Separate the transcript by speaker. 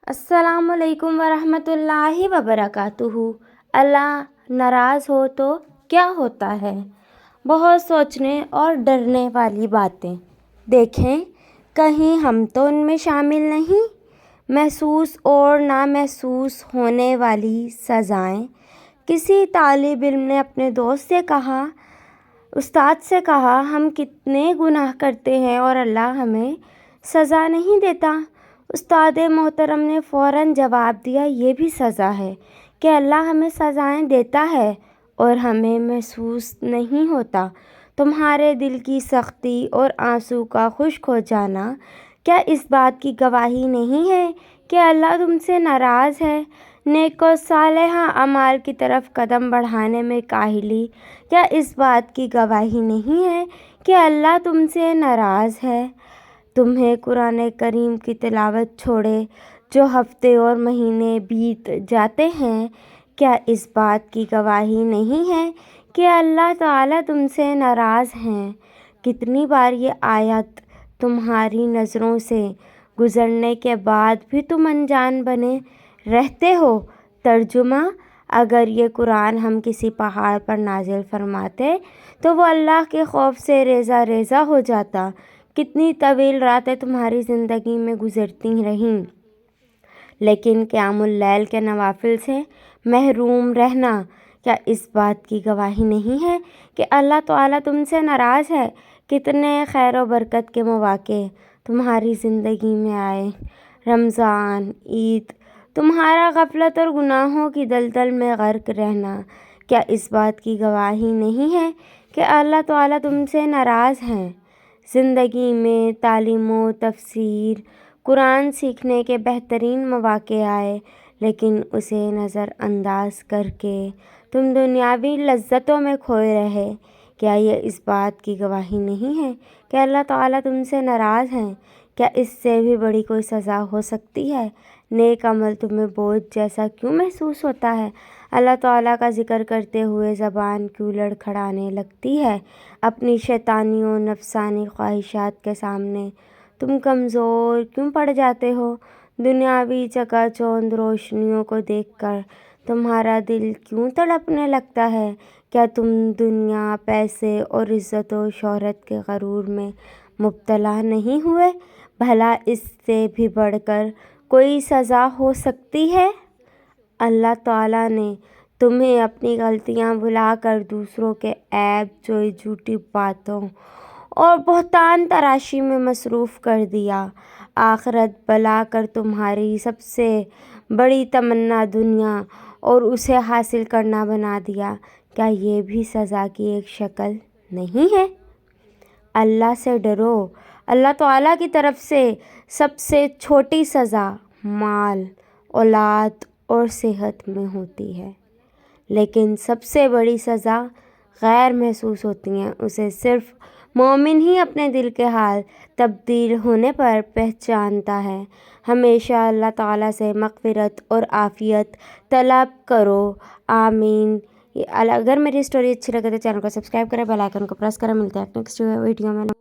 Speaker 1: السلام علیکم ورحمۃ اللہ وبرکاتہ۔ اللہ ناراض ہو تو کیا ہوتا ہے؟ بہت سوچنے اور ڈرنے والی باتیں۔ دیکھیں، کہیں ہم تو ان میں شامل نہیں؟ محسوس اور نامحسوس ہونے والی سزائیں۔ کسی طالب علم نے اپنے دوست سے کہا، استاد سے کہا، ہم کتنے گناہ کرتے ہیں اور اللہ ہمیں سزا نہیں دیتا۔ استاد محترم نے فوراً جواب دیا، یہ بھی سزا ہے کہ اللہ ہمیں سزائیں دیتا ہے اور ہمیں محسوس نہیں ہوتا۔ تمہارے دل کی سختی اور آنسو کا خشک ہو جانا کیا اس بات کی گواہی نہیں ہے کہ اللہ تم سے ناراض ہے؟ نیک و صالحہ اعمال کی طرف قدم بڑھانے میں کاہلی کیا اس بات کی گواہی نہیں ہے کہ اللہ تم سے ناراض ہے؟ تمہیں قرآن کریم کی تلاوت چھوڑے جو ہفتے اور مہینے بیت جاتے ہیں، کیا اس بات کی گواہی نہیں ہے کہ اللہ تعالیٰ تم سے ناراض ہیں؟ کتنی بار یہ آیت تمہاری نظروں سے گزرنے کے بعد بھی تم انجان بنے رہتے ہو؟ ترجمہ: اگر یہ قرآن ہم کسی پہاڑ پر نازل فرماتے تو وہ اللہ کے خوف سے ریزہ ریزہ ہو جاتا۔ کتنی طویل راتیں تمہاری زندگی میں گزرتی رہیں، لیکن قیام اللیل کے نوافل سے محروم رہنا کیا اس بات کی گواہی نہیں ہے کہ اللہ تعالیٰ تم سے ناراض ہے؟ کتنے خیر و برکت کے مواقع تمہاری زندگی میں آئے، رمضان، عید، تمہارا غفلت اور گناہوں کی دلدل میں غرق رہنا کیا اس بات کی گواہی نہیں ہے کہ اللہ تعالیٰ تم سے ناراض ہیں؟ زندگی میں تعلیم و تفسیر قرآن سیکھنے کے بہترین مواقع آئے، لیکن اسے نظر انداز کر کے تم دنیاوی لذتوں میں کھوئے رہے۔ کیا یہ اس بات کی گواہی نہیں ہے کہ اللہ تعالیٰ تم سے ناراض ہیں؟ کیا اس سے بھی بڑی کوئی سزا ہو سکتی ہے؟ نیک عمل تمہیں بوجھ جیسا کیوں محسوس ہوتا ہے؟ اللہ تعالیٰ کا ذکر کرتے ہوئے زبان کیوں لڑکھڑانے لگتی ہے؟ اپنی شیطانی و نفسانی خواہشات کے سامنے تم کمزور کیوں پڑ جاتے ہو؟ دنیاوی چکا چوندھ روشنیوں کو دیکھ کر تمہارا دل کیوں تڑپنے لگتا ہے؟ کیا تم دنیا، پیسے اور عزت و شہرت کے غرور میں مبتلا نہیں ہوئے؟ بھلا اس سے بھی بڑھ کر کوئی سزا ہو سکتی ہے؟ اللہ تعالیٰ نے تمہیں اپنی غلطیاں بھلا کر دوسروں کے عیب جوئی، جھوٹی باتوں اور بہتان تراشی میں مصروف کر دیا۔ آخرت بلا کر تمہاری سب سے بڑی تمنا دنیا اور اسے حاصل کرنا بنا دیا۔ کیا یہ بھی سزا کی ایک شکل نہیں ہے؟ اللہ سے ڈرو۔ اللہ تعالیٰ کی طرف سے سب سے چھوٹی سزا مال، اولاد اور صحت میں ہوتی ہے، لیکن سب سے بڑی سزا غیر محسوس ہوتی ہے۔ اسے صرف مومن ہی اپنے دل کے حال تبدیل ہونے پر پہچانتا ہے۔ ہمیشہ اللہ تعالیٰ سے مغفرت اور عافیت طلب کرو، آمین۔ اگر میری اسٹوری اچھی لگے تو چینل کو سبسکرائب کریں، بیل آئیکن کو پریس کریں۔ ملتے ہیں نیکسٹ ویڈیو میں۔